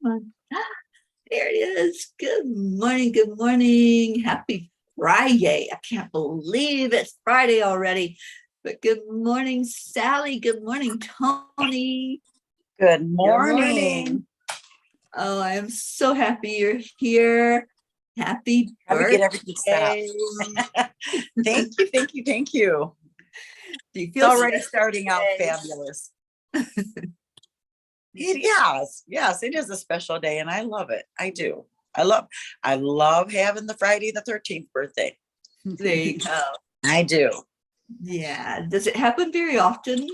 on. There it is. Good morning. Good morning. Happy Friday. I can't believe it's Friday already. But good morning, Sally. Good morning, Tony. Good morning. Oh, I am so happy you're here. Happy birthday. Get everything set up. Thank you. Do you It's feel already starting out fabulous. Yes, it is a special day and I love it. I do. I love having the Friday the 13th birthday. There you go. I do. Yeah. Does it happen very often?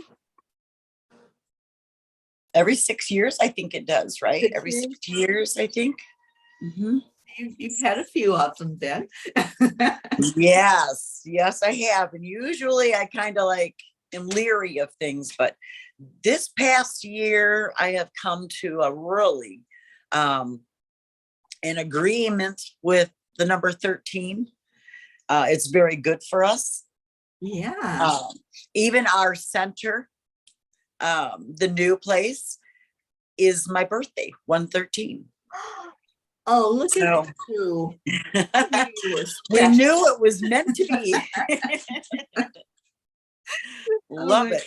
Every 6 years, I think it does, right? Every 6 years, I think. Mm-hmm. You've had a few of them then. Yes, I have. And usually I kind of like am leery of things, but this past year I have come to a really an agreement with the number 13. It's very good for us. Yeah. Even our center, the new place, is my birthday, 113. Oh, look at you. We knew it was meant to be. Love it.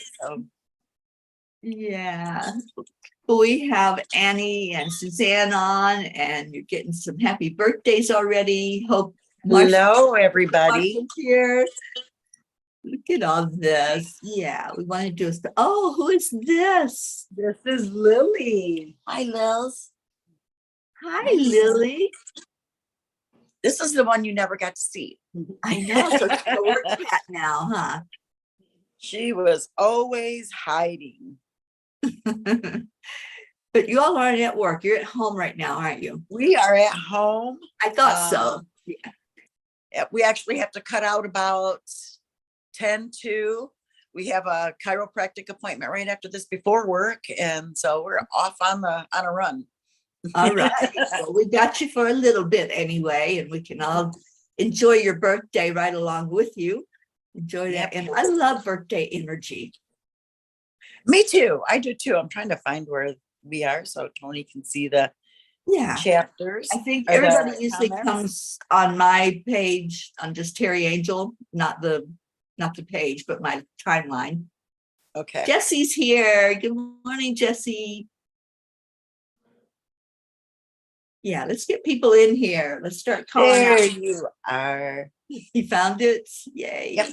Yeah. We have Annie and Suzanne on, and you're getting some happy birthdays already. Hope hello, everybody. Here. Look at all this. Yeah, we want to do a who is this? This is Lily. Hi, Lils. Hi, Lily. This is the one you never got to see. I know. So we're cat now, huh? She was always hiding. But you all aren't at work. You're at home right now, aren't you? We are at home. I thought so. Yeah. We actually have to cut out about 10 to. We have a chiropractic appointment right after this before work, and so we're off on a run. All right. Well, we got you for a little bit anyway, and we can all enjoy your birthday right along with you. Enjoy that. And I love birthday energy. Me too. I do too. I'm trying to find where we are so Tony can see the chapters. I think everybody usually comes on my page on just TeriAngel, not the page, but my timeline. Okay. Jesse's here. Good morning, Jesse. Yeah, let's get people in here. Let's start calling. There you are. You found it? Yay. Yep.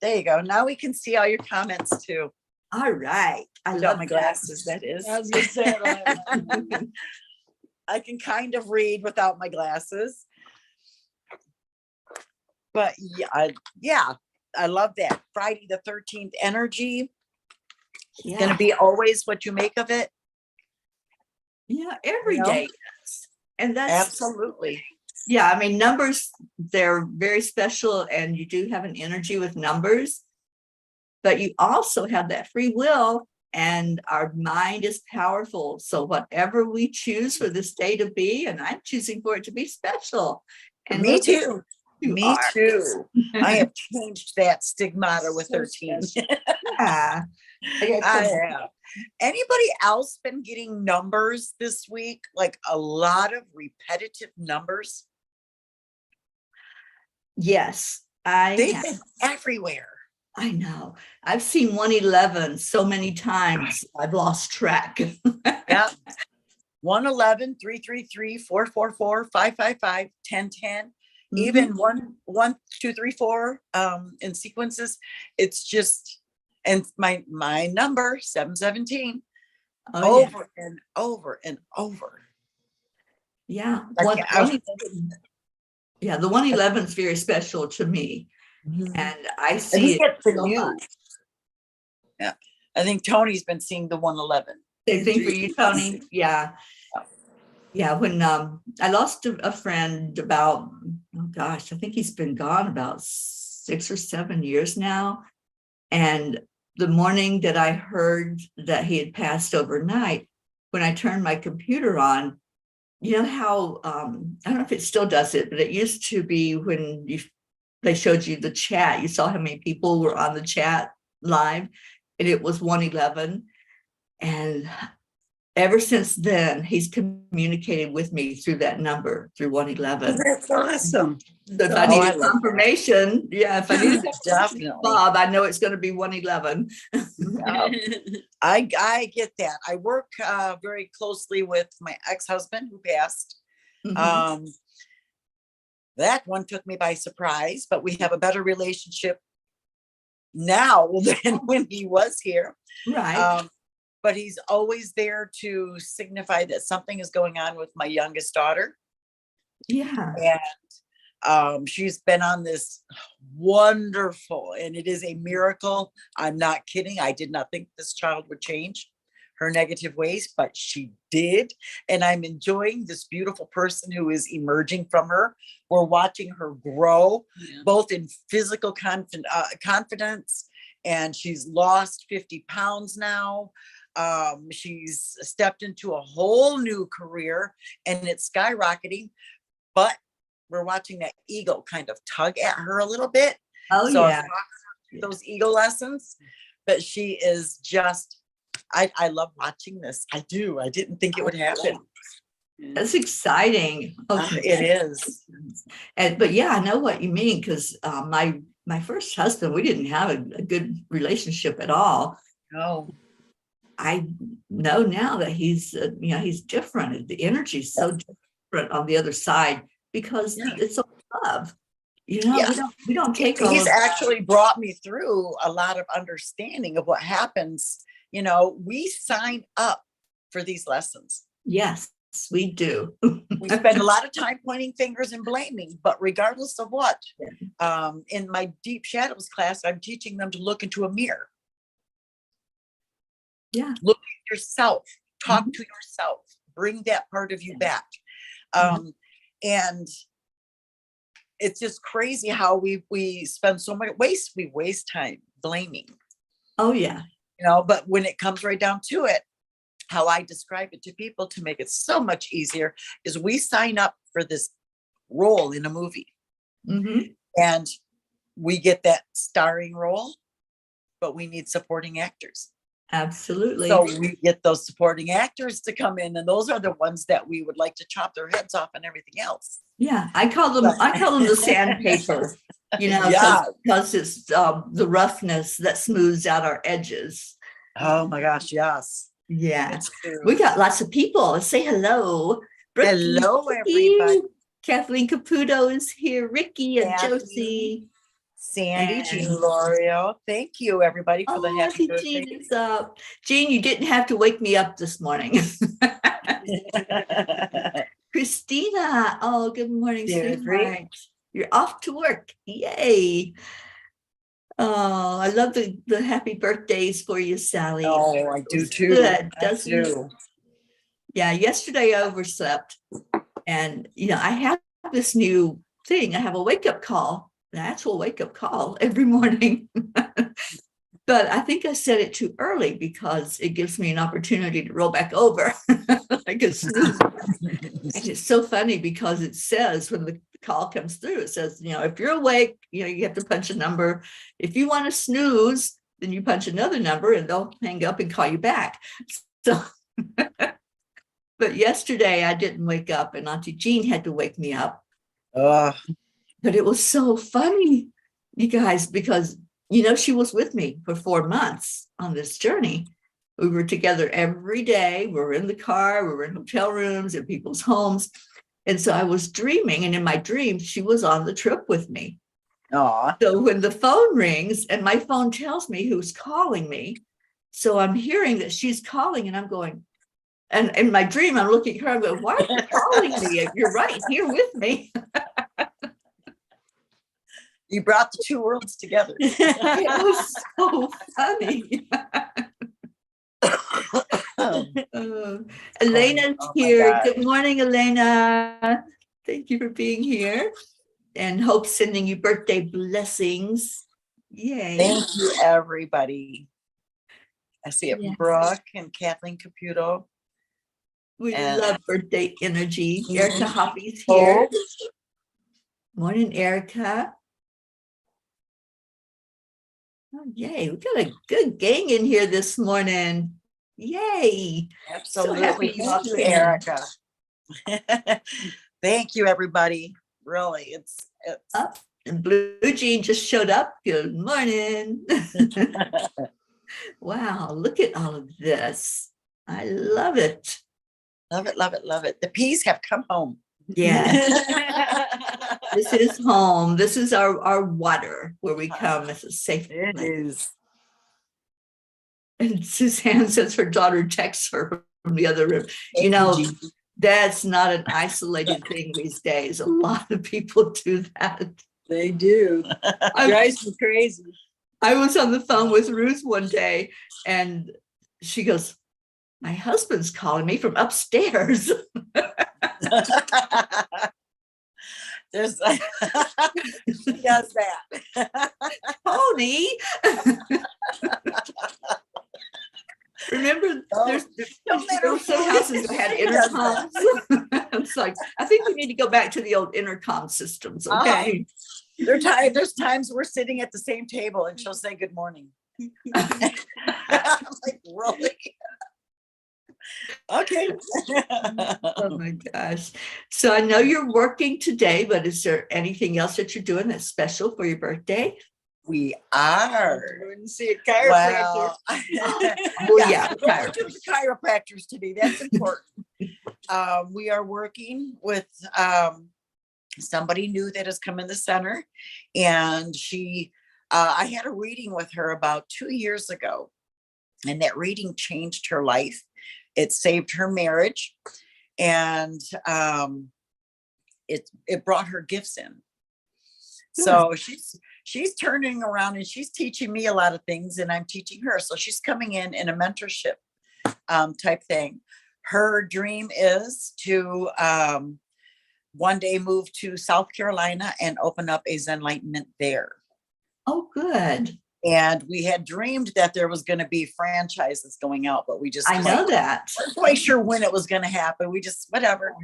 There you go. Now we can see all your comments too. All right. I love my glasses, that is. As you said, I can kind of read without my glasses. But yeah, I love that. Friday the 13th energy. It's going to be always what you make of it. Yeah, every day. And that's absolutely. Yeah, I mean, numbers, they're very special, and you do have an energy with numbers, but you also have that free will, and our mind is powerful. So whatever we choose for this day to be, and I'm choosing for it to be special. And me too. Me too. I have changed that stigmata with 13. Yeah. I have. Anybody else been getting numbers this week? Like a lot of repetitive numbers? Yes, they've been everywhere. I know. I've seen 111 so many times. I've lost track. Yeah. 111, 333, 444, 555, 1010. Even 1, 1, 2, 3, 4 in sequences. It's just, and my number 717 over and over and over. Yeah. Yeah, the 111 is very special to me. And I see it so much. Yeah. I think Tony's been seeing the 111. Same thing for you, Tony. Yeah. Yeah, when I lost a friend about, oh gosh, I think he's been gone about 6 or 7 years now. And the morning that I heard that he had passed overnight, when I turned my computer on, you know how, I don't know if it still does it, but it used to be when they showed you the chat, you saw how many people were on the chat live, and it was 111. And ever since then, he's communicated with me through that number, through 111. That's awesome. So if I Oh, need I a love confirmation, if I need Definitely. Bob, I know it's going to be 111. I get that. I work very closely with my ex-husband who passed. Mhm. That one took me by surprise, but we have a better relationship now than when he was here. Right. But he's always there to signify that something is going on with my youngest daughter. Yeah. And she's been on this wonderful, and it is a miracle. I'm not kidding. I did not think this child would change her negative ways, but she did. And I'm enjoying this beautiful person who is emerging from her. We're watching her grow, both in physical confidence, and she's lost 50 pounds now. She's stepped into a whole new career, and it's skyrocketing, but we're watching that ego kind of tug at her a little bit. Oh, So yeah. those ego lessons, but she is just, I love watching this. I do. I didn't think it would happen. That's exciting. It is. But yeah, I know what you mean, because my first husband, we didn't have a good relationship at all. No. I know now that he's he's different. The energy's so different on the other side because it's all love. We don't take all He's of actually brought me through a lot of understanding of what happens. We sign up for these lessons. Yes, we do. We spend a lot of time pointing fingers and blaming, but regardless of what, in my Deep Shadows class, I'm teaching them to look into a mirror. Yeah. Look at yourself, talk to yourself, bring that part of you back. And it's just crazy how we spend so much we waste time blaming. Oh yeah. But when it comes right down to it, how I describe it to people to make it so much easier is we sign up for this role in a movie, and we get that starring role, but we need supporting actors. Absolutely. So we get those supporting actors to come in, and those are the ones that we would like to chop their heads off and everything else. Yeah, I call them the sandpaper, because it's the roughness that smooths out our edges. Oh my gosh, yes. Yeah. We got lots of people. Let's say hello. Hello, everybody. Kathleen Caputo is here. Ricky and Josie. Sandy, Jean Lorio. Thank you, everybody, for the happy birthday. Jean is up. Jean, you didn't have to wake me up this morning. Christina. Oh, good morning, sweetheart. You're off to work. Yay. Oh, I love the happy birthdays for you, Sally. Oh, I do too. Good, doesn't it? Yeah, yesterday I overslept. And, I have this new thing. I have a wake-up call, an actual wake-up call every morning. But I think I set it too early because it gives me an opportunity to roll back over. Like a snooze. And it's so funny because it says when the call comes through, it says, if you're awake, you have to punch a number. If you want to snooze, then you punch another number and they'll hang up and call you back. So, but yesterday I didn't wake up and Auntie Jean had to wake me up. But it was so funny, you guys, because she was with me for 4 months on this journey. We were together every day. We were in the car. We were in hotel rooms, in people's homes. And so I was dreaming. And in my dream, she was on the trip with me. Aww. So when the phone rings and my phone tells me who's calling me, so I'm hearing that she's calling and I'm going, and in my dream, I'm looking at her, I'm going, why are you calling me? You're right here with me. You brought the two worlds together. It was so funny. Elena's here. Good morning, Elena. Thank you for being here. And Hope sending you birthday blessings. Yay. Thank you, everybody. I see it, Brooke and Kathleen Caputo. We love birthday energy. Erica Hoppy's here. Morning, Erica. Oh, yay. We got a good gang in here this morning. Yay. Absolutely. happy Thank you, walking. Erica. Thank you, everybody. Really, it's Up. And Blue Jean just showed up. Good morning. Wow, look at all of this. I love it. love it, love it, love it. The peas have come home. Yes, this is home. This is our water where we come. This is safe. It is. And Suzanne says her daughter texts her from the other room. You Thank know, Jean. that's not an isolated thing these days. A lot of people do that. They do. Drives me crazy. I was on the phone with Ruth one day and she goes, my husband's calling me from upstairs. There's who does that? Tony. Remember, there's there were some houses that had intercoms. It's like, I think we need to go back to the old intercom systems. Okay. There's times we're sitting at the same table and she'll say good morning. I'm like, really? Okay. Oh my gosh. So I know you're working today, but is there anything else that you're doing that's special for your birthday? We are. Wouldn't see a chiropractor. Well, yeah, We're doing the chiropractors today. That's important. We are working with somebody new that has come in the center, and I had a reading with her about 2 years ago, and that reading changed her life. It saved her marriage, and it brought her gifts in. So she's turning around and she's teaching me a lot of things, and I'm teaching her. So she's coming in a mentorship type thing. Her dream is to one day move to South Carolina and open up a Zen Enlightenment there. Oh, good. And we had dreamed that there was going to be franchises going out, but we just I know that. weren't quite sure when it was going to happen. We just, whatever,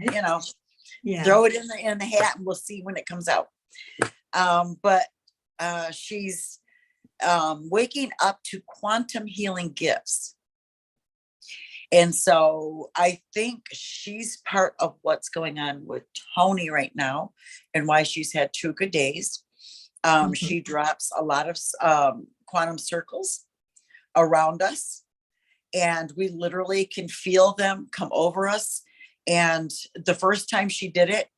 Yeah. throw it in the hat and we'll see when it comes out. But she's waking up to quantum healing gifts. And so I think she's part of what's going on with Tony right now and why she's had 2 good days. She drops a lot of quantum circles around us, and we literally can feel them come over us. And the first time she did it,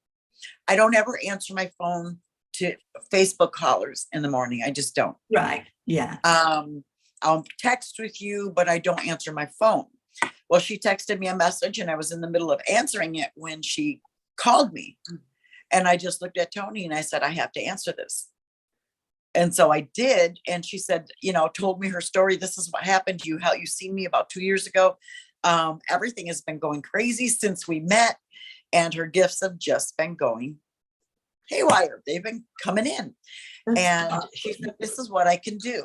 I don't ever answer my phone to Facebook callers in the morning. I just don't. Right. Yeah. I'll text with you, but I don't answer my phone. Well, she texted me a message and I was in the middle of answering it when she called me. And I just looked at Tony and I said, I have to answer this. And so I did. And she said, told me her story. This is what happened to you. How you seen me about 2 years ago. Everything has been going crazy since we met. And her gifts have just been going haywire. They've been coming in. And she said, this is what I can do.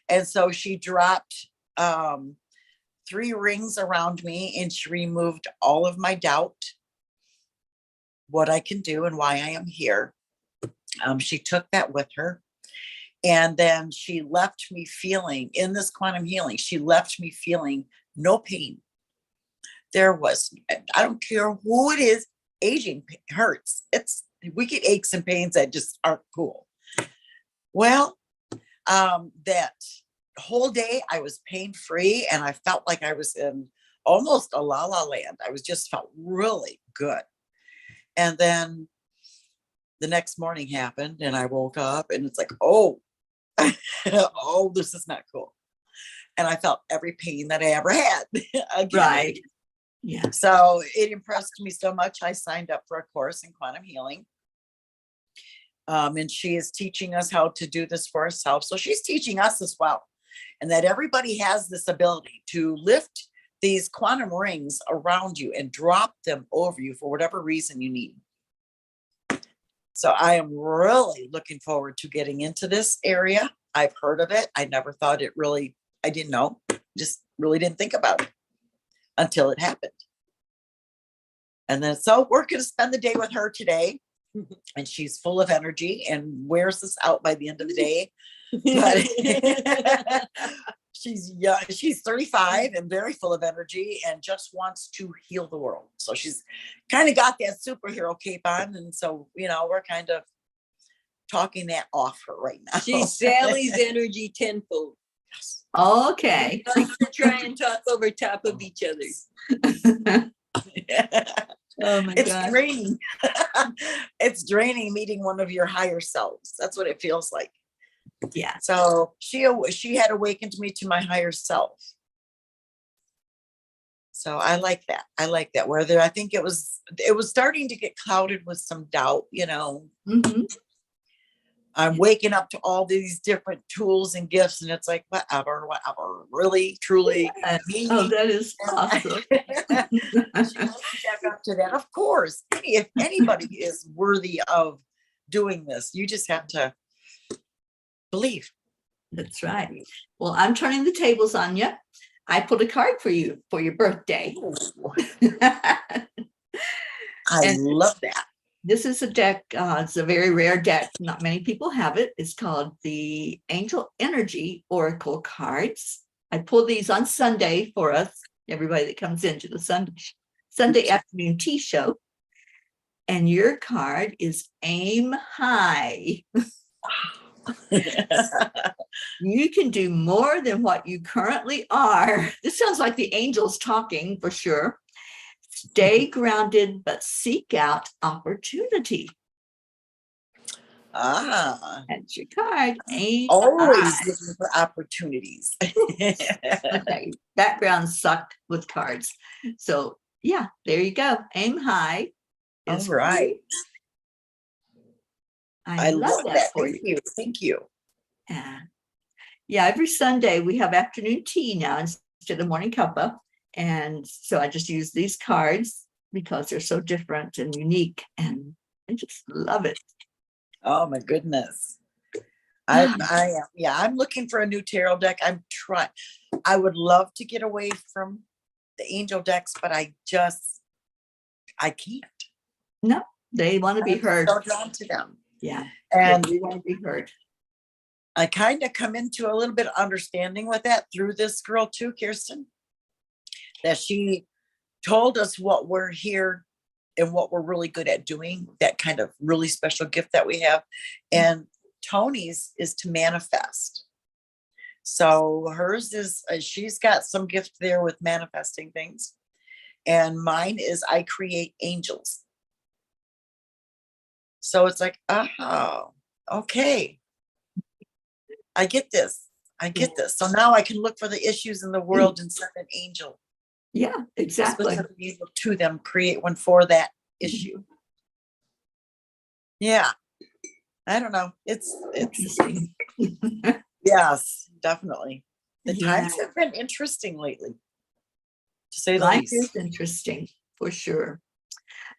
And so she dropped 3 rings around me and she removed all of my doubt, what I can do and why I am here. She took that with her. And then she left me feeling, in this quantum healing, she left me feeling no pain. There was, I don't care who it is, aging hurts. We get aches and pains that just aren't cool. Well, that whole day I was pain-free and I felt like I was in almost a la-la land. I just felt really good. And then the next morning happened and I woke up and it's like, oh, oh, this is not cool. And I felt every pain that I ever had again. Right. Yeah. So it impressed me so much. I signed up for a course in quantum healing. And she is teaching us how to do this for ourselves. So she's teaching us as well. And that everybody has this ability to lift these quantum rings around you and drop them over you for whatever reason you need. So I am really looking forward to getting into this area. I've heard of it. I never thought it really, I didn't know, just really didn't think about it until it happened. And then, so we're going to spend the day with her today. And she's full of energy and wears us out by the end of the day. But She's young. She's 35 and very full of energy and just wants to heal the world. So she's kind of got that superhero cape on. And so, we're kind of talking that off her right now. She's Sally's energy tenfold. Okay. We like to try and talk over top of each other. Oh my It's God. draining. It's draining meeting one of your higher selves. That's what it feels like. Yeah. So she had awakened me to my higher self. So I like that. Where I think it was starting to get clouded with some doubt, Mm-hmm. I'm waking up to all these different tools and gifts, and it's like, whatever, really, truly. Me. Oh, that is awesome. She wants to step up to that. Of course, if anybody is worthy of doing this, you just have to believe. That's right. Well, I'm turning the tables on you. I pulled a card for you for your birthday. I And love that. this is a deck. It's a very rare deck. Not many people have it. It's called the Angel Energy Oracle cards. I pulled these on Sunday for us, everybody that comes into the Sunday afternoon tea show. And your card is Aim High. You can do more than what you currently are. This sounds like the angels talking for sure. Stay grounded, but seek out opportunity. That's your card. Aim Always high. looking for opportunities. Okay, background sucked with cards. So yeah, there you go. Aim high. All right. I love that for you. Thank you. Yeah, every Sunday we have afternoon tea now instead of morning cuppa. And so I just use these cards because they're so different and unique, and I just love it. Oh my goodness. I am. Yeah, I'm looking for a new tarot deck. I would love to get away from the angel decks, but I can't. No, they want to be heard. So drawn to them. Yeah. And they want to be heard. I kind of come into a little bit of understanding with that through this girl too, Kirsten, that she told us what we're here and what we're really good at doing, that kind of really special gift that we have. And Tony's is to manifest. So hers is, she's got some gift there with manifesting things. And mine is I create angels. So it's like, oh, okay. I get this. So now I can look for the issues in the world and send an angel. Yeah, exactly. Specifically to them, create one for that issue. Yeah. I don't know. It's Interesting. yes, definitely. The Yeah. times have been interesting lately, to say the Life least. is interesting for sure.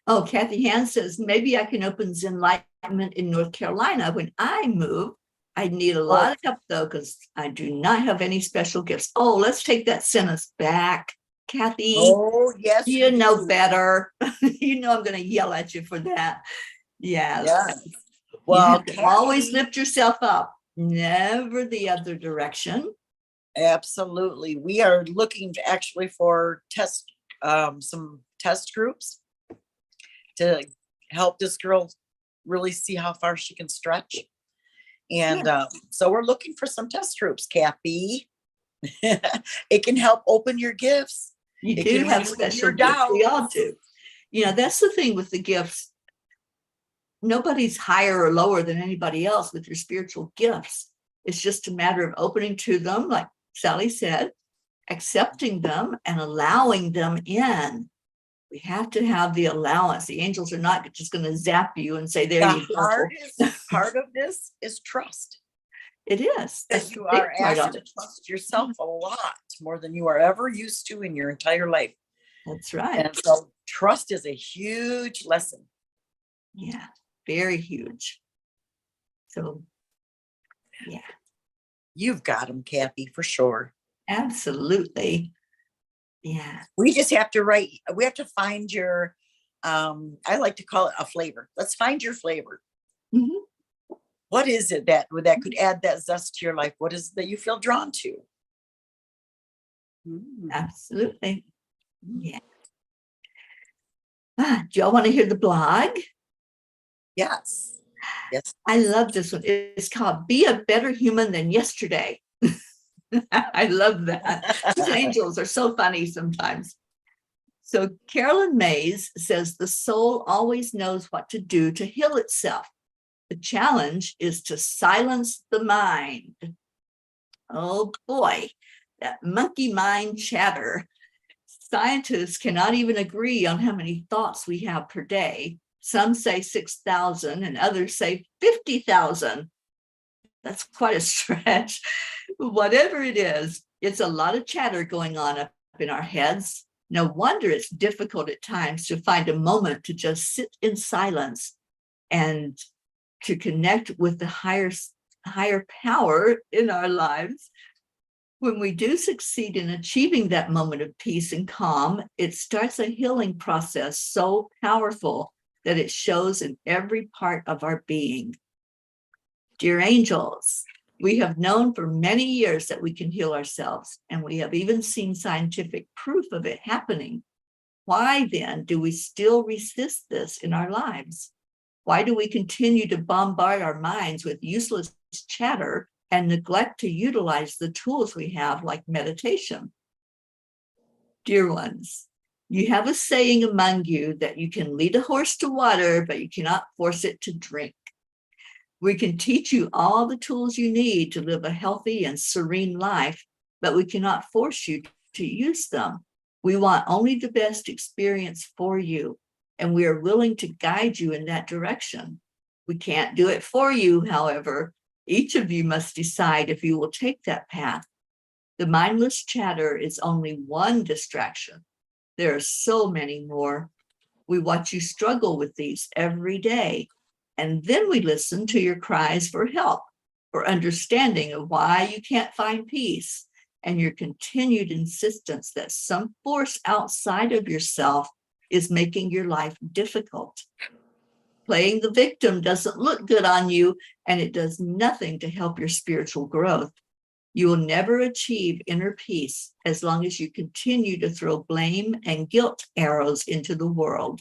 Oh, Kathy Hand says, maybe I can open Zenlightenment in North Carolina when I move. I need a lot of help though, because I do not have any special gifts. Oh, let's take that sentence back. Kathy, Oh, yes. you know better. You know I'm going to yell at you for that. Yeah. Yes. Well, Well, Kathy, always lift yourself up, never the other direction. Absolutely. We are looking to actually for some test groups to help this girl really see how far she can stretch. And so we're looking for some test groups, Kathy. It can help open your gifts. You It do can have remove special your gifts. We doubts. all do. You know, that's the thing with the gifts. Nobody's higher or lower than anybody else with your spiritual gifts. It's just a matter of opening to them, like Sally said, accepting them and allowing them in. We have to have the allowance. The angels are not just going to zap you and say, there you The go. hardest part of this is trust. It is. That you are asked to trust yourself a lot more than you are ever used to in your entire life. That's right. And so trust is a huge lesson. Yeah, very huge. So, yeah. You've got them, Kathy, for sure. Absolutely. Yeah. We just have to find your, I like to call it a flavor. Let's find your flavor. Mm-hmm. What is it that could add that zest to your life? What is it that you feel drawn to? Absolutely. Yeah. Do y'all want to hear the blog? Yes. Yes. I love this one. It's called Be a Better Human Than Yesterday. I love that. These angels are so funny sometimes. So Carolyn Mays says the soul always knows what to do to heal itself. The challenge is to silence the mind. Oh boy, that monkey mind chatter. Scientists cannot even agree on how many thoughts we have per day. Some say 6,000 and others say 50,000. That's quite a stretch. Whatever it is, it's a lot of chatter going on up in our heads. No wonder it's difficult at times to find a moment to just sit in silence and to connect with the higher power in our lives. When we do succeed in achieving that moment of peace and calm, it starts a healing process so powerful that it shows in every part of our being. Dear angels, we have known for many years that we can heal ourselves, and we have even seen scientific proof of it happening. Why then do we still resist this in our lives? Why do we continue to bombard our minds with useless chatter and neglect to utilize the tools we have, like meditation? Dear ones, you have a saying among you that you can lead a horse to water, but you cannot force it to drink. We can teach you all the tools you need to live a healthy and serene life, but we cannot force you to use them. We want only the best experience for you, and we are willing to guide you in that direction. We can't do it for you, however. Each of you must decide if you will take that path. The mindless chatter is only one distraction. There are so many more. We watch you struggle with these every day. And then we listen to your cries for help, for understanding of why you can't find peace, and your continued insistence that some force outside of yourself is making your life difficult. Playing the victim doesn't look good on you, and it does nothing to help your spiritual growth. You will never achieve inner peace as long as you continue to throw blame and guilt arrows into the world.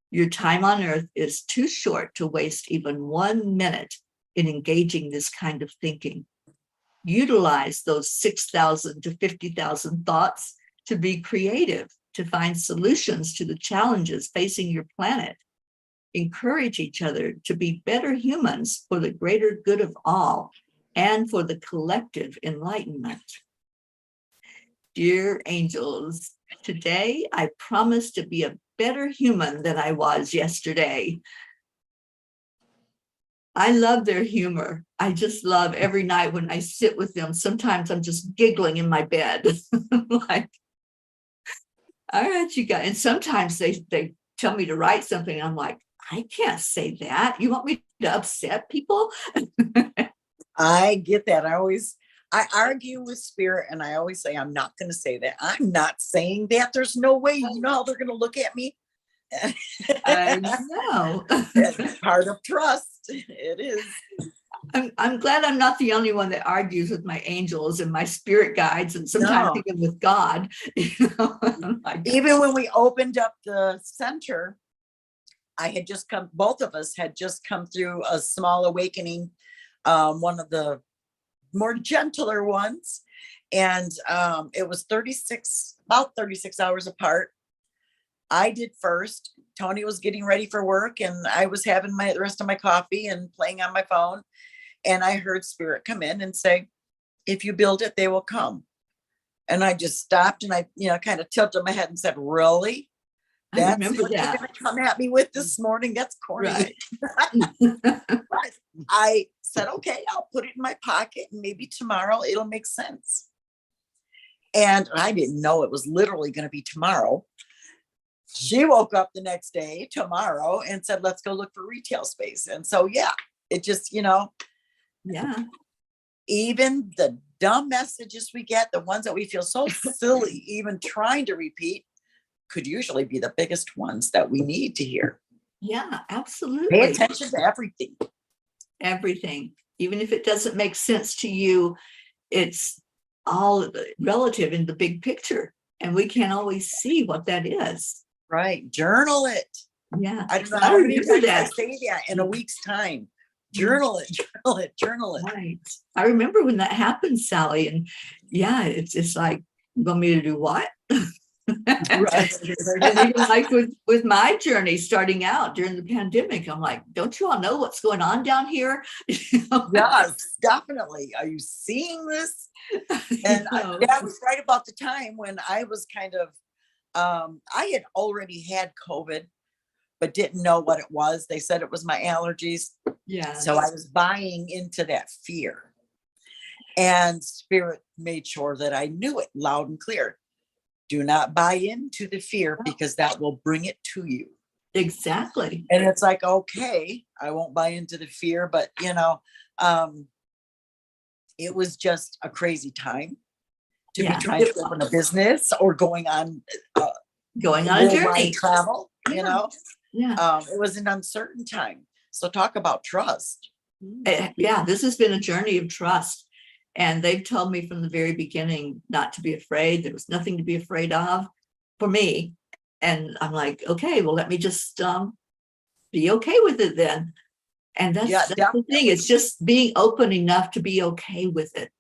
Your time on earth is too short to waste even 1 minute in engaging this kind of thinking. Utilize those 6,000 to 50,000 thoughts to be creative, to find solutions to the challenges facing your planet. Encourage each other to be better humans for the greater good of all and for the collective enlightenment. Dear angels, today I promise to be a better human than I was yesterday. I love their humor. I just love every night when I sit with them. Sometimes I'm just giggling in my bed. Like, all right, you guys. And sometimes they tell me to write something. And I'm like, I can't say that. You want me to upset people? I get that. I argue with spirit and I always say, I'm not going to say that. I'm not saying that. There's no way. You know how they're going to look at me? I know. It's part of trust. It is. I'm glad I'm not the only one that argues with my angels and my spirit guides, and sometimes No. even with God. You know? Like, Even when we opened up the center, both of us had just come through a small awakening, one of the more gentler ones. And it was about 36 hours apart. I did first. Tony was getting ready for work and I was having the rest of my coffee and playing on my phone. And I heard spirit come in and say, if you build it, they will come. And I just stopped and I, kind of tilted my head and said, really? I That's remember what you're that. going to come at me with this morning? That's corny. Right. But I said, okay, I'll put it in my pocket and maybe tomorrow it'll make sense. And I didn't know it was literally going to be tomorrow. She woke up the next day, tomorrow, and said, let's go look for retail space. And so, yeah, it just, Yeah. Even the dumb messages we get, the ones that we feel so silly, even trying to repeat, could usually be the biggest ones that we need to hear. Yeah, Pay absolutely. attention to everything. Everything. Even if it doesn't make sense to you, it's all relative in the big picture. And we can't always see what that is. Right. Journal it. Yeah. I don't know I how many remember times I that. say that in a week's time. Journal it, journal it, journal it. Right. I remember when that happened, Sally. And yeah, it's like, you want me to do what? Right. And even like with my journey starting out during the pandemic, I'm like, don't you all know what's going on down here? Yes, definitely. Are you seeing this? And that was right about the time when I was kind of, I had already had COVID, but didn't know what it was. They said it was my allergies. Yeah. So I was buying into that fear. And Spirit made sure that I knew it loud and clear. Do not buy into the fear because that will bring it to you. Exactly. And it's like, okay, I won't buy into the fear, but you know, it was just a crazy time to be trying to open a business or going on a journey, travel, you know. Yeah. It was an uncertain time. So talk about trust. Yeah, this has been a journey of trust. And they've told me from the very beginning not to be afraid. There was nothing to be afraid of for me. And I'm like, okay, well, let me just be okay with it then. And that's the thing. It's just being open enough to be okay with it.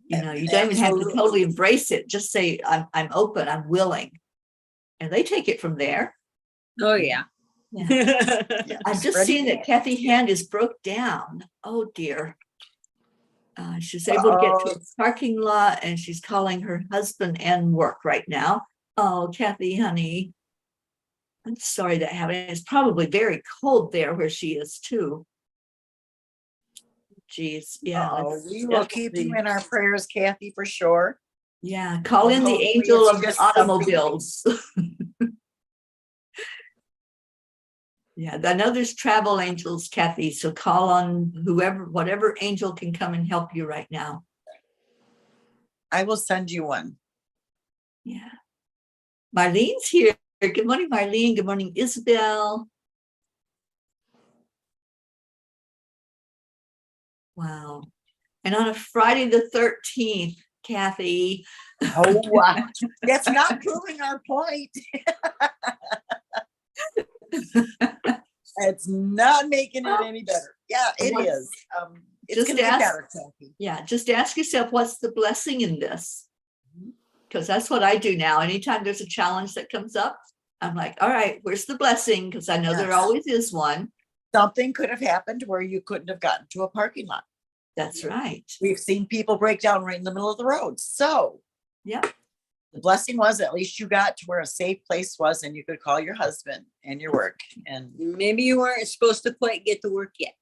You know, you don't even have to totally embrace it. Just say, I'm open, I'm willing. And they take it from there. Oh, yeah. I've just seen that Kathy hand is broke down. Oh, dear. She's able to get to a parking lot and she's calling her husband and work right now. Oh, Kathy, honey. I'm sorry that happened. It's probably very cold there where she is too. Geez, yeah. We will keep you in our prayers, Kathy, for sure. Yeah, call in the angel of automobiles. Yeah, I know there's travel angels, Kathy, so call on whatever angel can come and help you right now. I will send you one. Yeah. Marlene's here. Good morning, Marlene. Good morning, Isabel. Wow. And on a Friday the 13th, Kathy. Oh, wow. That's not proving our point. It's not making it any better. Yeah, it is. It's going to get better, Kathy. Yeah, just ask yourself, what's the blessing in this? Because that's what I do now. Anytime there's a challenge that comes up, I'm like, all right, where's the blessing? Because I know there always is one. Something could have happened where you couldn't have gotten to a parking lot. That's right. We've seen people break down right in the middle of the road. So yeah, the blessing was at least you got to where a safe place was and you could call your husband and your work. And maybe you weren't supposed to quite get to work yet.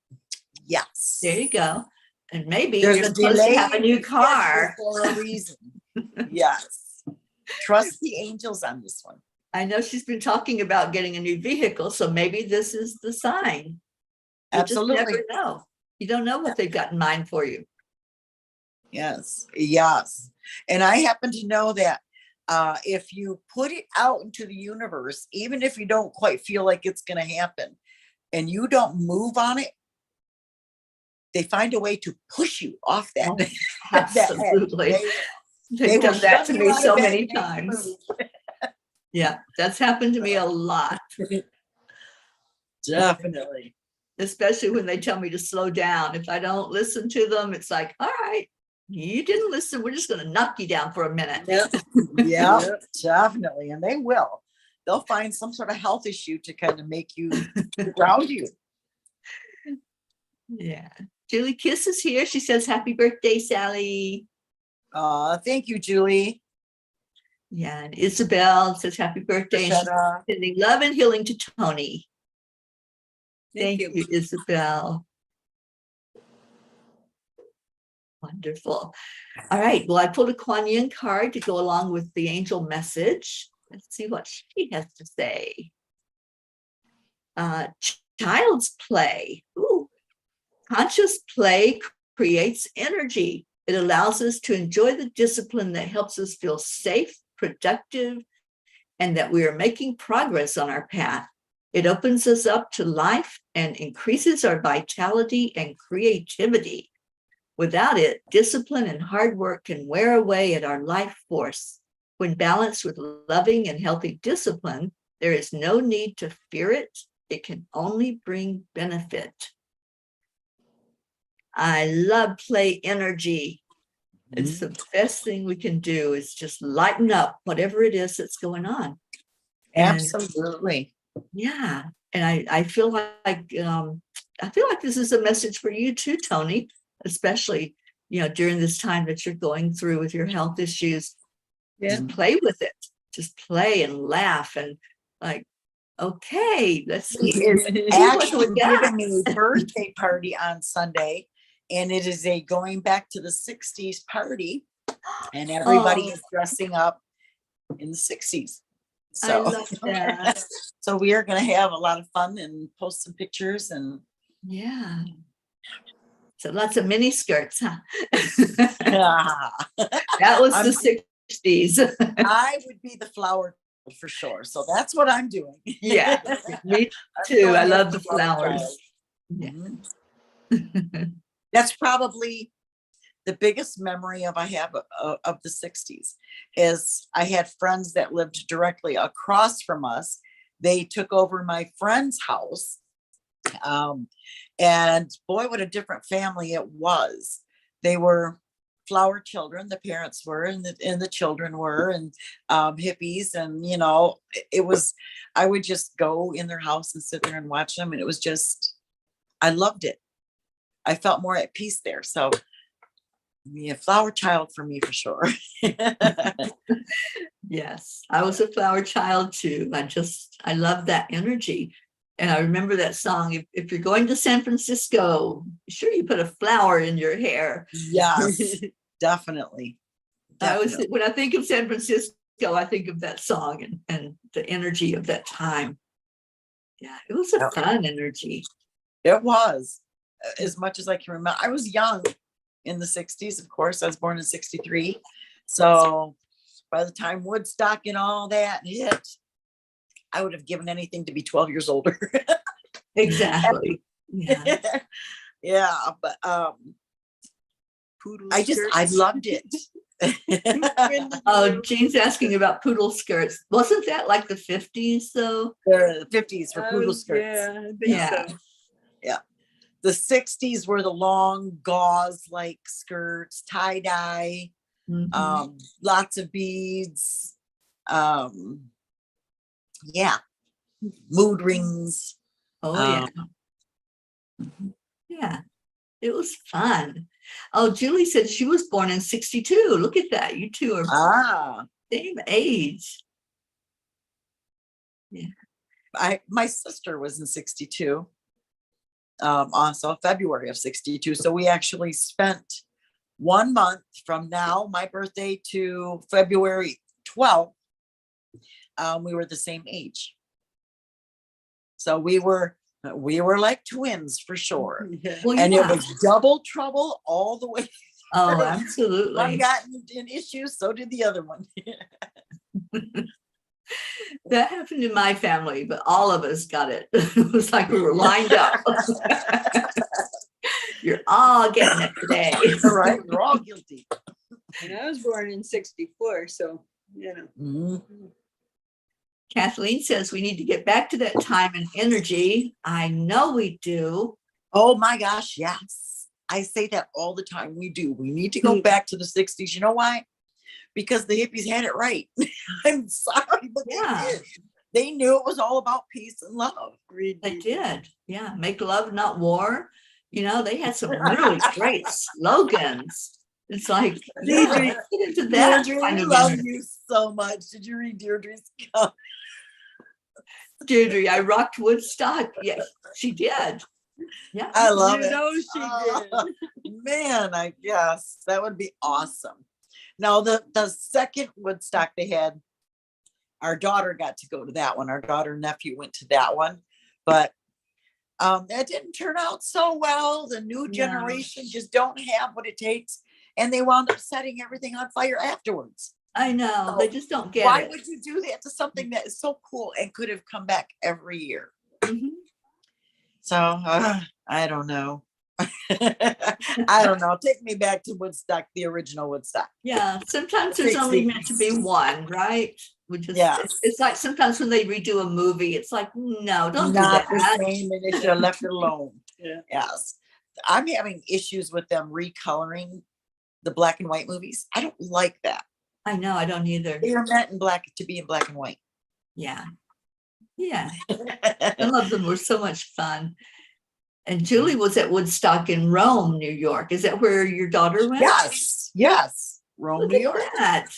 Yes. There you go. And maybe there's you're a supposed delay to have a new car for a reason. Yes. Trust the angels on this one. I know she's been talking about getting a new vehicle, so maybe this is the sign. You Absolutely. just never know. You don't know what they've got in mind for you. Yes. Yes. And I happen to know that if you put it out into the universe, even if you don't quite feel like it's going to happen and you don't move on it, they find a way to push you off that. Oh, absolutely. They've done that to me so many times. Yeah, that's happened to me a lot. Definitely. Especially when they tell me to slow down. If I don't listen to them, it's like, all right, you didn't listen. We're just going to knock you down for a minute. Yep. Yeah, definitely. And they will. They'll find some sort of health issue to kind of make you ground you. Yeah. Julie Kiss is here. She says, happy birthday, Sally. Thank you, Julie. Yeah. And Isabel says, happy birthday. And sending love and healing to Tony. Thank you, Isabel. Wonderful. All right. Well, I pulled a Kuan Yin card to go along with the angel message. Let's see what she has to say. Child's play. Ooh. Conscious play creates energy. It allows us to enjoy the discipline that helps us feel safe, productive, and that we are making progress on our path. It opens us up to life and increases our vitality and creativity. Without it, discipline and hard work can wear away at our life force. When balanced with loving and healthy discipline, there is no need to fear it. It can only bring benefit. I love play energy. It's the best thing we can do is just lighten up whatever it is that's going on. And Absolutely. yeah. And I feel like this is a message for you too, Tony, especially, during this time that you're going through with your health issues. Yeah. Just play with it. Just play and laugh and like, okay, let's He is what actually we got. giving me a birthday party on Sunday, and it is a going back to the 60s party, and everybody is dressing up in the 60s. I So, love that. so we are going to have a lot of fun and post some pictures and Yeah. So lots of mini skirts, huh? That was the 60s. I would be the flower for sure. So that's what I'm doing. Yeah, me too. I love the flowers. Yeah. That's probably the biggest memory I have of the 60s is I had friends that lived directly across from us. They took over my friend's house. And boy, what a different family it was. They were flower children, the parents were, and the children were, and hippies. And, it was, I would just go in their house and sit there and watch them. And it was just, I loved it. I felt more at peace there. So a flower child for me for sure. Yes, I was a flower child too. I love that energy. And I remember that song, if you're going to San Francisco, be sure you put a flower in your hair. Yes, definitely. When I think of San Francisco, I think of that song and the energy of that time. Yeah, it was a fun energy. It was, as much as I can remember. I was young in the 60s, of course. I was born in 63. So by the time Woodstock and all that hit, I would have given anything to be 12 years older. Exactly. Yeah. Yeah, but I loved it. Oh, Jean's asking about poodle skirts. Wasn't that like the 50s though? The 50s for poodle skirts. Yeah, I think so. Yeah. The 60s were the long gauze like skirts, tie dye, lots of beads. Yeah. Mood rings. Oh yeah. Yeah. It was fun. Oh, Julie said she was born in 62. Look at that. You two are same age. Yeah. My sister was in 62. Also February of 62. So we actually spent 1 month from now, my birthday, to February 12th. We were the same age. So we were like twins for sure. Well, and it was double trouble all the way. Oh, absolutely. One got in issues, so did the other one. That happened in my family, but all of us got it. It was like we were lined up. You're all getting it today. Right, we're all guilty. And I was born in 64, so Kathleen says we need to get back to that time and energy. I know we do. Oh my gosh, yes. I say that all the time. We do. We need to go back to the 60s. You know why? Because the hippies had it right. I'm sorry, but they did. They knew it was all about peace and love. They did. Yeah. Make love, not war. They had some really great slogans. It's like, Deirdre, let's get into that. I love you so much. Did you read Deirdre's comment? Deirdre, I rocked Woodstock. Yes, she did. Yeah. I love it. She did. Man, yes, that would be awesome. Now, the second Woodstock they had, our daughter got to go to that one. Our daughter and nephew went to that one. But that didn't turn out so well. The new generation just don't have what it takes. And they wound up setting everything on fire afterwards. I know. They just don't get it. Why would you do that to something that is so cool and could have come back every year? So I don't know. I don't know. Take me back to Woodstock, the original Woodstock. Yeah, sometimes there's only meant to be one, right? We just, Yes. it's like sometimes when they redo a movie, it's like, no, don't do Not the that. same, and they should have left it alone. Yeah. Yes. I'm having issues with them recoloring the black and white movies. I don't like that. I know, I don't either. They are meant to be in black and white. Yeah. Yeah. Some of them were so much fun. And Julie was at Woodstock in Rome, New York. Is that where your daughter went? Yes. Yes. Rome, Look New at York. that.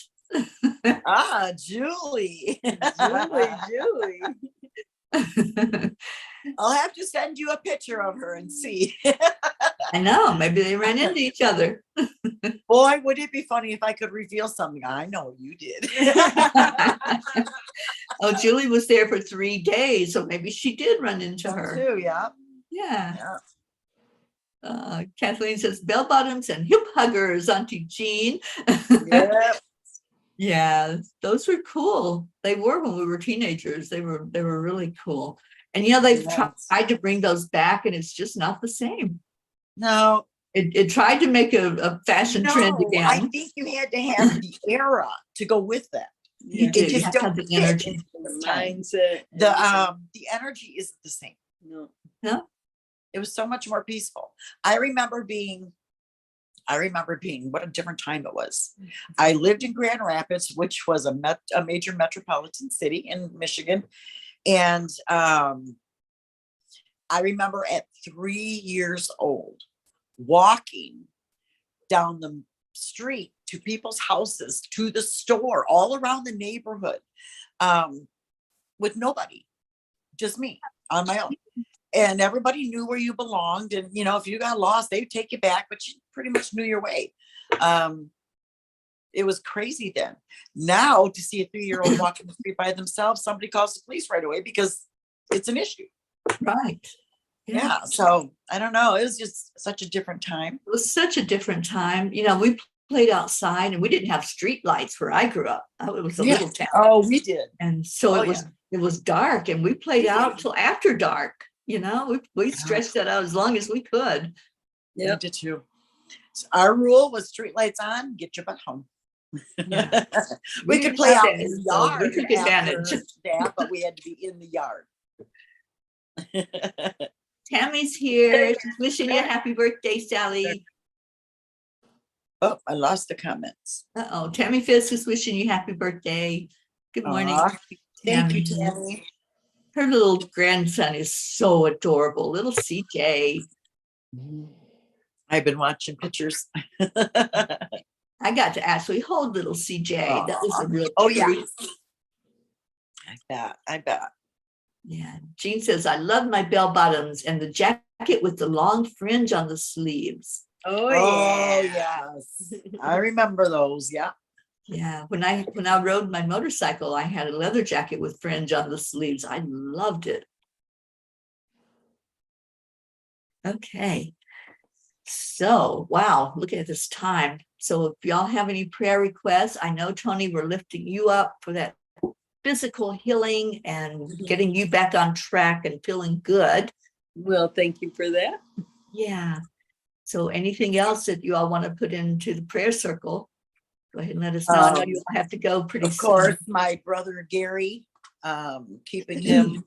Ah, Julie. Julie. I'll have to send you a picture of her and see. I know, maybe they ran into each other. Boy, would it be funny if I could reveal something. I know you did. Oh, Julie was there for 3 days, so maybe she did run into her. Too, yeah. Yeah. Kathleen says bell bottoms and hip huggers, Auntie Jean. Yep. Yeah, those were cool. They were when we were teenagers. They were really cool. And they've Yes. tried to bring those back, and it's just not the same. No. It tried to make a fashion trend No, again. I think you had to have the era to go with that. You Yeah. do. It You just have to don't have the fit energy. in The this time. mindset. The energy isn't the same. No. No? It was so much more peaceful. I remember being what a different time it was. I lived in Grand Rapids, which was a major metropolitan city in Michigan. And I remember at 3 years old, walking down the street to people's houses, to the store, all around the neighborhood, with nobody, just me on my own. And everybody knew where you belonged. And, if you got lost, they'd take you back, but you pretty much knew your way. It was crazy then. Now to see a 3-year-old walking the street by themselves, somebody calls the police right away because it's an issue. Right. Yeah. So I don't know. It was just such a different time. It was such a different time. We played outside, and we didn't have street lights where I grew up. It was a little town. Oh, we did. And so Oh, it was dark, and we played out till after dark. We stretched that out as long as we could. Yeah, did too. So our rule was street lights on, get your butt home. Yeah. We could play out in the so yard. we took advantage. after that, but we had to be in the yard. Tammy's here. She's wishing you a happy birthday, Sally. Oh, I lost the comments. Uh-oh. Tammy Fisk is wishing you happy birthday. Good morning. Aw, thank you, Tammy. Tammy. Her little grandson is so adorable. Little CJ. I've been watching pictures. I got to actually hold little CJ. That was a real yeah. treat. I bet. Yeah. Jean says, I love my bell bottoms and the jacket with the long fringe on the sleeves. Oh, Oh, yeah. yes. I remember those. Yeah. Yeah. When I rode my motorcycle, I had a leather jacket with fringe on the sleeves. I loved it. Okay. So, wow, look at this time. So if y'all have any prayer requests, I know, Tony, we're lifting you up for that physical healing and getting you back on track and feeling good. Well, thank you for that. Yeah. So anything else that you all want to put into the prayer circle, go ahead and let us know. I know you'll have to go pretty Of soon. course, my brother Gary, keeping him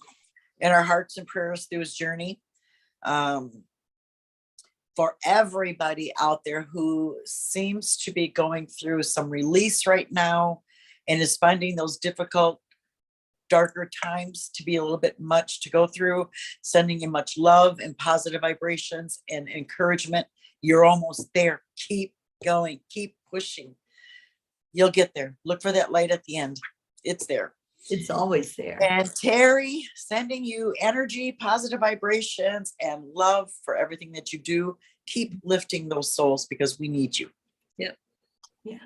in our hearts and prayers through his journey. For everybody out there who seems to be going through some release right now and is finding those difficult, darker times to be a little bit much to go through, sending you much love and positive vibrations and encouragement. You're almost there. Keep going, keep pushing. You'll get there. Look for that light at the end. It's there. It's always there. And Teri, sending you energy, positive vibrations, and love for everything that you do. Keep lifting those souls because we need you. Yeah,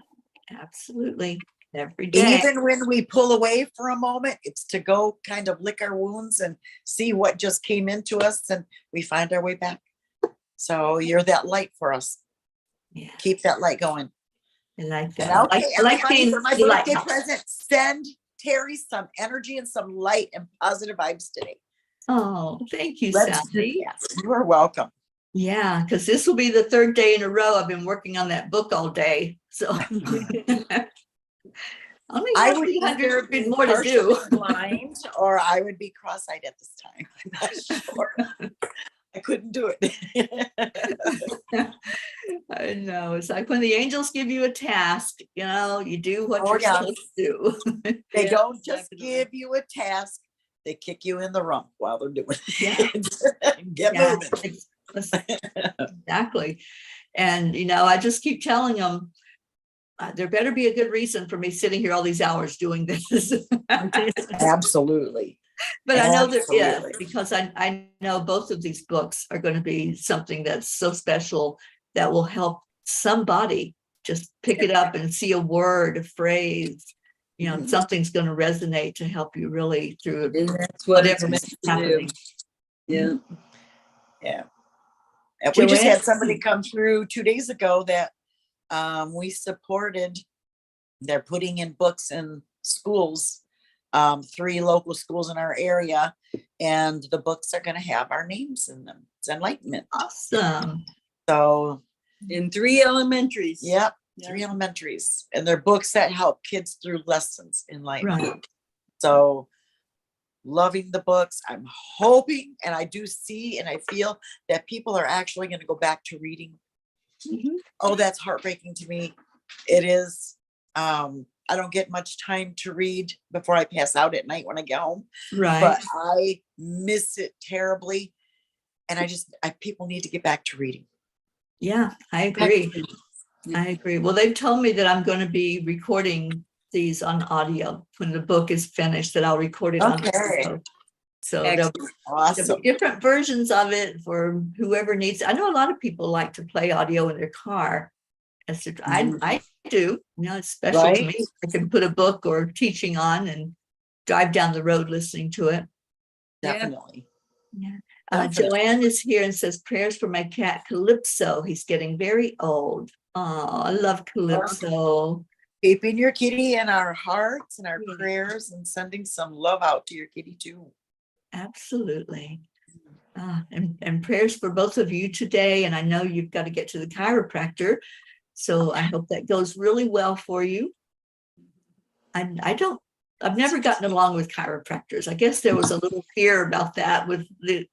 absolutely. Every day. Even when we pull away for a moment, it's to go kind of lick our wounds and see what just came into us, and we find our way back. So you're that light for us. Yeah, Keep that light going. I like that. And okay, I like everybody, being for my the birthday lighthouse. present, send Teri some energy and some light and positive vibes today. Oh, thank you, Let's do Sally. that. You are welcome. Yeah, because this will be the third day in a row. I've been working on that book all day. So only I have would either 300 be more to do. partially blind or I would be cross-eyed at this time. I'm not sure. I couldn't do it. I know. It's like when the angels give you a task, you do what Oh, you're yeah. supposed to do. They Yeah, don't just definitely. give you a task, they kick you in the rump while they're doing Yeah. it. Get Yeah, moving. exactly. And, I just keep telling them, there better be a good reason for me sitting here all these hours doing this. Absolutely. But I know there is, Absolutely. because I know both of these books are going to be something that's so special that will help somebody just pick it up and see a word, a phrase, Mhm. something's going to resonate to help you really through And that's what it's whatever meant is to do. happening. Yeah. Yeah. And we just JoY? had somebody come through 2 days ago that we supported. They're putting in books in schools, 3 local schools in our area, and the books are going to have our names in them. It's enlightenment. Awesome. So, In 3 elementaries. yep, Yeah. 3 elementaries, and they're books that help kids through lessons in life. Right. So, loving the books. I'm hoping, and I do see and I feel that people are actually going to go back to reading. Mhm. Oh, that's heartbreaking to me. It is. I don't get much time to read before I pass out at night when I get home, Right. but I miss it terribly. And people need to get back to reading. Yeah, I agree. I agree. Well, they've told me that I'm going to be recording these on audio when the book is finished, that I'll record it on Okay. audio. So there'll be Awesome. different versions of it for whoever needs. I know a lot of people like to play audio in their car. I do, it's special to me. Right. I can put a book or teaching on and drive down the road listening to it. Definitely. Yeah. Definitely. Joanne is here and says, prayers for my cat Calypso. He's getting very old. Oh, I love Calypso. Keeping your kitty in our hearts and our prayers, and sending some love out to your kitty too. Absolutely. And prayers for both of you today. And I know you've got to get to the chiropractor. So I hope that goes really well for you. I've never gotten along with chiropractors. I guess there was a little fear about that with the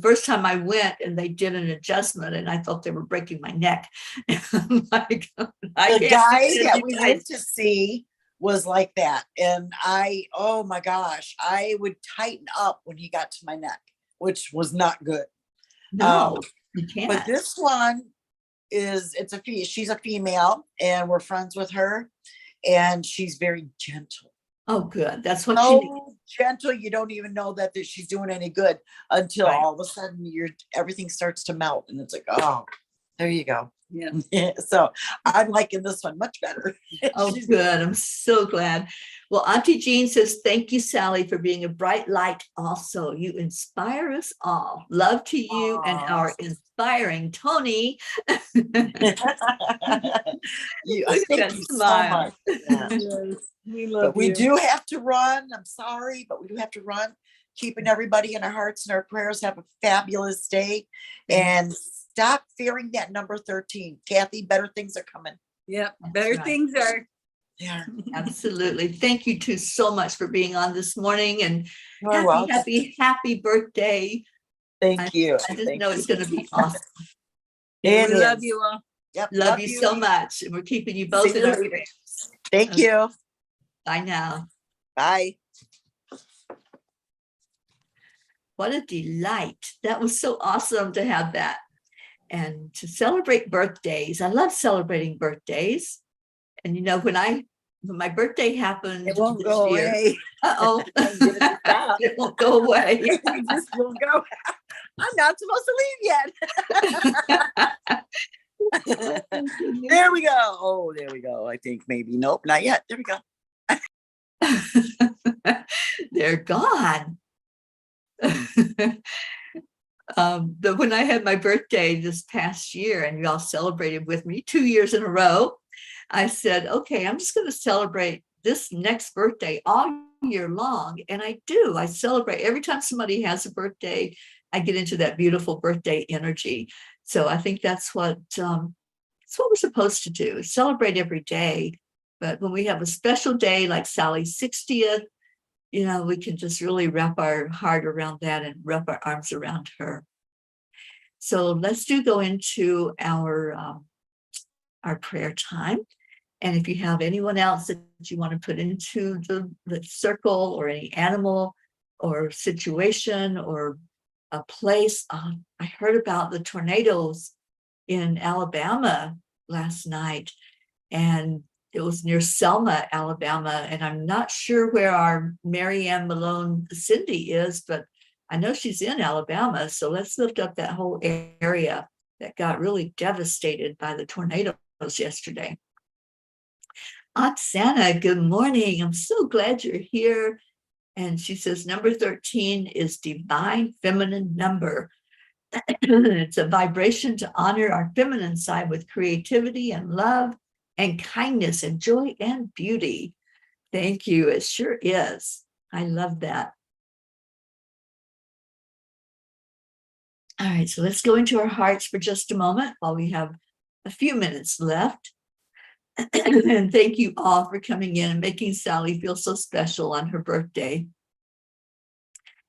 first time I went and they did an adjustment and I thought they were breaking my neck. Like, the guy that we went to see was like that. And oh my gosh, I would tighten up when he got to my neck, which was not good. No, you can't. But this one she's a female and we're friends with her, and she's very gentle. Oh, good. That's what she needs. Gentle. You don't even know that she's doing any good until all of a sudden everything starts to melt, and it's like, oh, there you go. Yeah. So I'm liking this one much better. Oh, good. I'm so glad. Well, Auntie Jean says, thank you, Sally, for being a bright light. Also, you inspire us all. Love to you and our inspiring Tony. Thank you so much. Yeah. Yes, we love But we you. do have to run. I'm sorry, but we do have to run. Keeping everybody in our hearts and our prayers. Have a fabulous day. And stop fearing that number 13. Kathy, better things are coming. Yeah, better things are. Yeah. Absolutely. Thank you two so much for being on this morning, and happy birthday. Thank you. I just know it's going to be awesome. We love you all. Yep. Love you so much. And we're keeping you both in our prayers. Thank you. Bye now. Bye. What a delight. That was so awesome to have that. And to celebrate birthdays. I love celebrating birthdays. And when my birthday happened, It won't go away. Uh-oh. It won't go away. It just won't go. I'm not supposed to leave yet. There we go. Oh, there we go. I think maybe. Nope, not yet. There we go. They're gone. When I had my birthday this past year and y'all celebrated with me 2 years in a row, I said, okay, I'm just going to celebrate this next birthday all year long. And I do. I celebrate every time somebody has a birthday. I get into that beautiful birthday energy. So I think that's what we're supposed to do. Celebrate every day. But when we have a special day like Sally's 60th, we can just really wrap our heart around that and wrap our arms around her. So let's go into our prayer time. And if you have anyone else that you want to put into the circle, or any animal or situation or a place, I heard about the tornadoes in Alabama last night, and it was near Selma, Alabama. And I'm not sure where our Mary Ann Malone Cindy is, but I know she's in Alabama. So let's lift up that whole area that got really devastated by the tornadoes yesterday. Oksana, good morning. I'm so glad you're here. And she says, number 13 is divine feminine number. It's a vibration to honor our feminine side with creativity and love and kindness and joy and beauty. Thank you. It sure is. I love that. All right, so let's go into our hearts for just a moment while we have a few minutes left. And thank you all for coming in and making Sally feel so special on her birthday.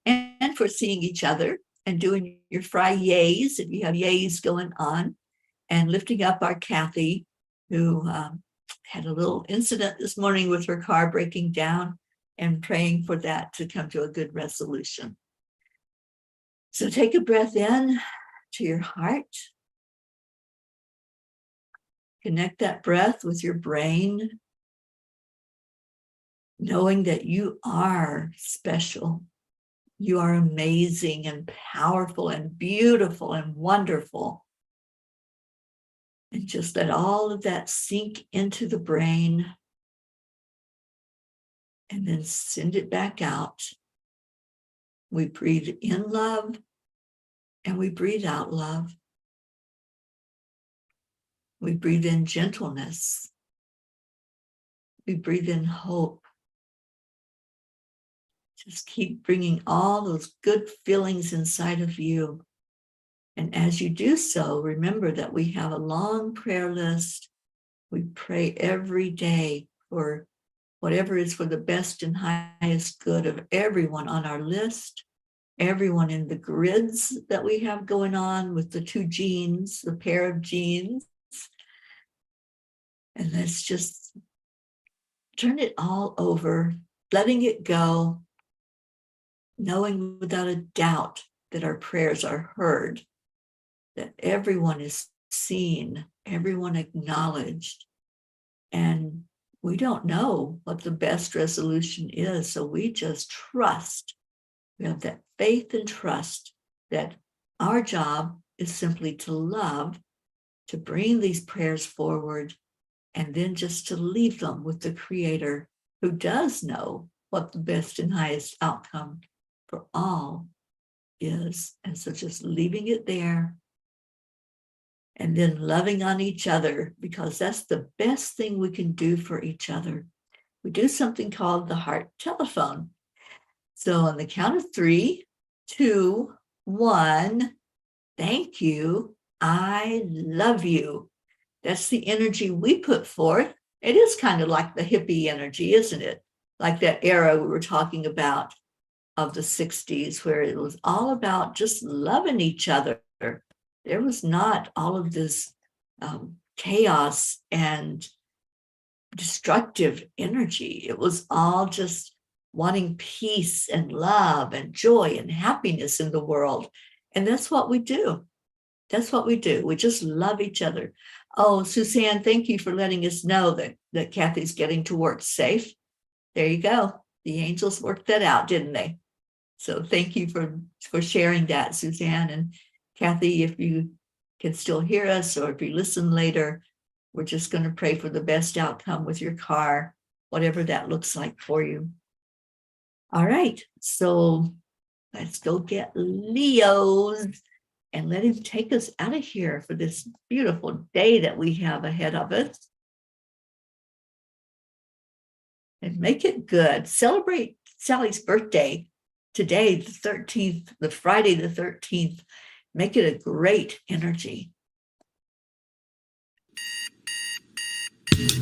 And for seeing each other and doing your FriYays, if you have yays going on, and lifting up our Kathy, who had a little incident this morning with her car breaking down, and praying for that to come to a good resolution. So take a breath in to your heart. Connect that breath with your brain, knowing that you are special. You are amazing and powerful and beautiful and wonderful. And just let all of that sink into the brain, and then send it back out. We breathe in love and we breathe out love. We breathe in gentleness. We breathe in hope. Just keep bringing all those good feelings inside of you. And as you do so, remember that we have a long prayer list. We pray every day for whatever is for the best and highest good of everyone on our list, everyone in the grids that we have going on with the two genes, the pair of genes. And let's just turn it all over, letting it go, knowing without a doubt that our prayers are heard, that everyone is seen, everyone acknowledged. And we don't know what the best resolution is, so we just trust. We have that faith and trust that our job is simply to love, to bring these prayers forward, and then just to leave them with the Creator, who does know what the best and highest outcome for all is. And so just leaving it there, and then loving on each other, because that's the best thing we can do for each other. We do something called the heart telephone. So on the count of 3, 2, 1, thank you, I love you. That's the energy we put forth. It is kind of like the hippie energy, isn't it? Like that era we were talking about of the 60s, where it was all about just loving each other. There was not all of this chaos and destructive energy. It was all just wanting peace and love and joy and happiness in the world. And that's what we do. That's what we do. We just love each other. Oh, Suzanne, thank you for letting us know that Kathy's getting to work safe. There you go. The angels worked that out, didn't they? So thank you for sharing that, Suzanne. And Kathy, if you can still hear us, or if you listen later, we're just going to pray for the best outcome with your car, whatever that looks like for you. All right, so let's go get Leo's and let him take us out of here for this beautiful day that we have ahead of us. And make it good. Celebrate Sally's birthday today, the 13th, the Friday the 13th. Make it a great energy. Good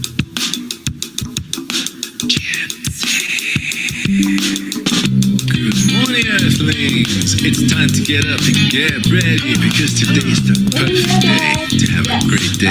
morning, Earthlings. It's time to get up and get ready because today's the perfect day to have a great day.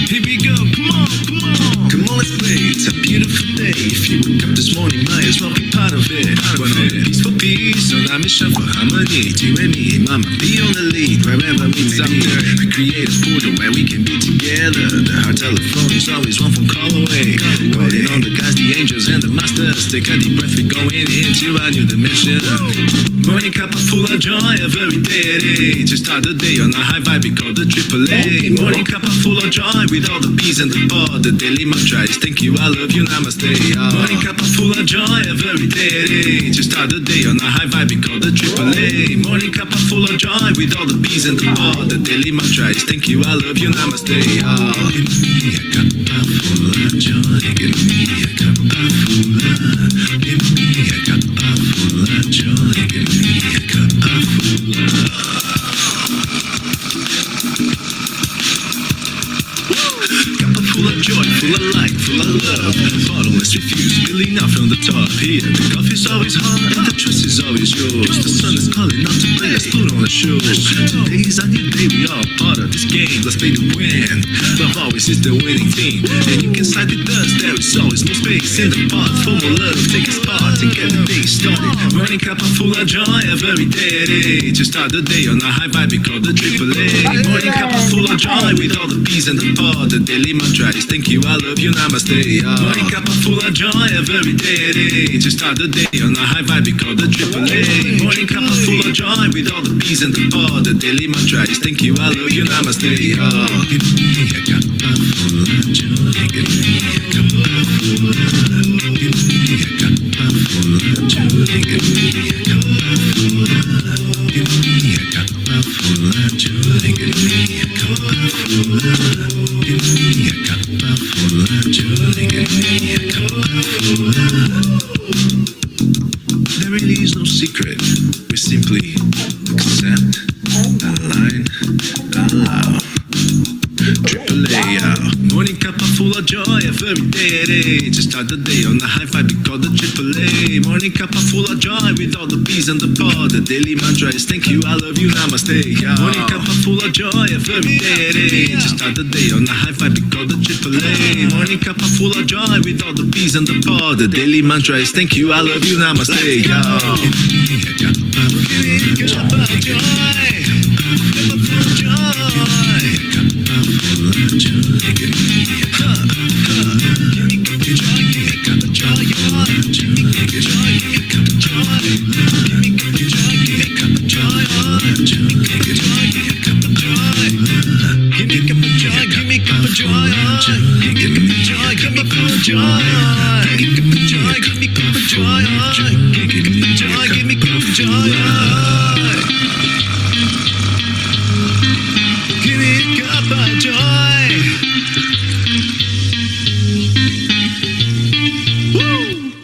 Here we go, come on, come on. Come on, let's play. It's a beautiful day. If you woke up this morning, might as well be part of it. One on peace for peace, on a mission for harmony. You and me, mama, be on the lead wherever we may be. We create a portal where we can be together. The heart telephone is always one phone call away. Calling on the guys, the angels, and the masters. Take a deep breath, we're going into a new dimension. Morning cup full of joy, a very day to start the day on a high vibe, we call the AAA. Morning cup full of joy with all the P's and the pod. The daily mantra is thank you, I love you, namaste. Morning cup full of joy, a very day to start the day on a high vibe, we call the AAA. Morning cup full of joy with all the P's and the pod. The daily mantra is thank you, I love you, namaste. Give me a cup full of joy, give me a cup full of, give me a cup full of joy, give me a cup full of. Full of joy, full of light, full of love. Bottomless refuse, spilling out from the top. Here, the coffee's always hot and the truth is always yours. The sun is calling out to play, let's put on a show. Today is a new day, we all part of this game. Let's play to win. Love always is the winning team. And you can side with us, there is always no space in the pot. For more love, take a spot and get the day started. Running cup full of joy, a very day to start the day on a high vibe, we call the AAA. Morning cup full of joy with all the P's and the pod. The daily mantra is thank you, I love you, namaste. Morning cup full of joy, a very day to start the day on a high vibe, we call the AAA. Morning cup full of joy with all the P's and the pod. The daily mantra is thank you, I love you, namaste. Give me a cup full of joy, give me a cup full of, give me a cup full of joy, give me a cup full of, give me a cup full of joy, give me a cup full of, give me a cup full of joy, give me a cup full of. There really is no secret. We simply accept, align, allow. AAA, morning cup full of joy, a very day to start the day on the high vibe, we call the AAA. Morning cup full of joy with all the P's and the pod. The daily mantra is thank you, I love you, namaste. Morning cup full of joy, a very day to start the day on the high vibe, we call the AAA. Morning cup full of joy with all the P's and the pod. The daily mantra is thank you, I love you, namaste. Give me a cup of joy, cup of joy. Full of joy, give me a cup, give me a cup of joy, give me a cup of joy, give me a cup of joy, give me a cup of joy, give me a cup of joy, give me a cup of joy, give me a cup of joy, give me a cup of joy, give me a cup of joy, give me a cup of joy, give me a cup of joy, give me a cup of joy, give me a cup of joy, give me a cup of joy, give me a cup of joy, give me a cup of joy. Give me a cup of joy.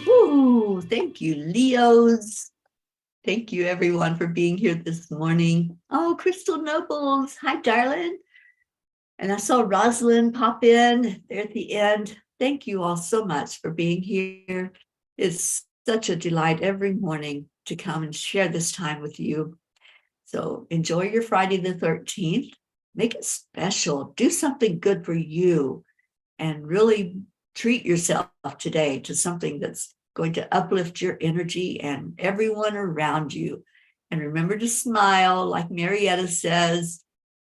Woo! Thank you, Leos. Thank you, everyone, for being here this morning. Oh, Crystal Nobles. Hi, darling. And I saw Rosalind pop in there at the end. Thank you all so much for being here. It's such a delight every morning to come and share this time with you. So enjoy your Friday the 13th. Make it special. Do something good for you and really treat yourself today to something that's going to uplift your energy and everyone around you. And remember to smile, like Marietta says,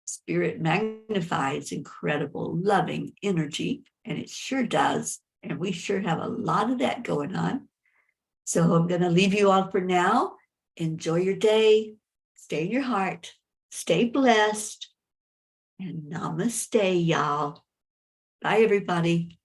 spirit magnifies incredible, loving energy, and it sure does. And we sure have a lot of that going on. So I'm going to leave you all for now. Enjoy your day. Stay in your heart. Stay blessed. And namaste, y'all. Bye, everybody.